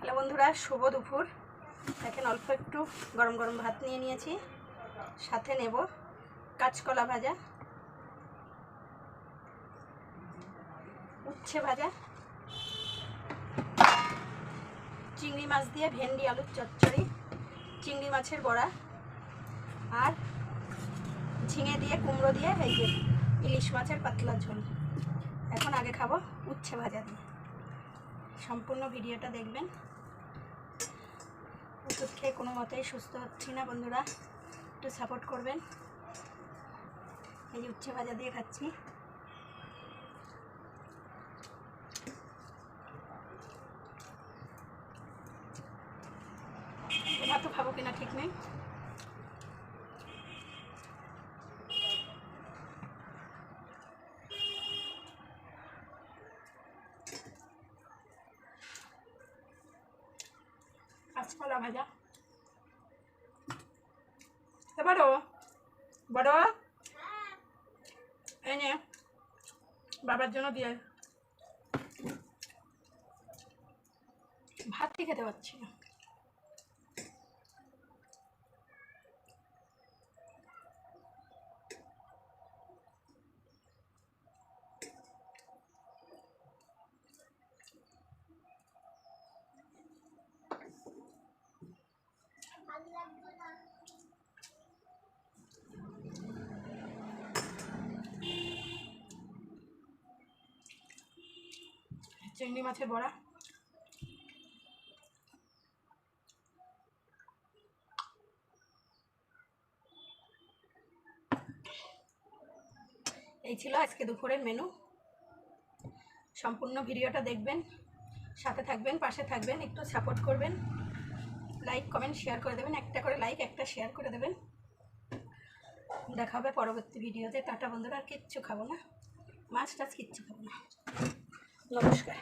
Hello বন্ধুরা, শুভ দুপুর। দেখেন অল্প একটু গরম গরম ভাত নিয়ে নিয়েছি, সাথে নেব কাঁচকলা ভাজা, উচ্ছে ভাজা, চিংড়ি মাছ দিয়ে ভেন্ডি আলুর চচ্চড়ি, চিংড়ি মাছের বড়া আর ঝিঙে দিয়ে কুমড়ো দিয়ে এই যে ইলিশ মাছের পাতলা ঝোল। এখন আগে খাবো উচ্ছে ভাজা দিয়ে। সম্পূর্ণ ভিডিওটা দেখবেন। ওষুধ খেয়ে কোনো মতেই সুস্থ হচ্ছি না বন্ধুরা, একটু সাপোর্ট করবেন। এই যে উচ্ছে ভাজা দিয়ে খাচ্ছি। ভাত তো খাবো কিনা ঠিক নেই। কাঁচকলা ভাজা বড় বড় এনে বাবার জন্য দিয়ে ভাতই খেতে পারছি না। চিংড়ি মাছের বড়া, এই ছিল আজকে দুপুরের মেনু। সম্পূর্ণ ভিডিওটা দেখবেন, সাথে থাকবেন, পাশে থাকবেন, একটু সাপোর্ট করবেন, লাইক কমেন্ট শেয়ার করে দেবেন। একটা করে লাইক, একটা শেয়ার করে দেবেন। দেখা হবে পরবর্তী ভিডিওতে। টাটা বন্ধুরা। আর কিচ্ছু খাবো না, মাছ টাছ কিচ্ছু খাবো না। নমস্কার।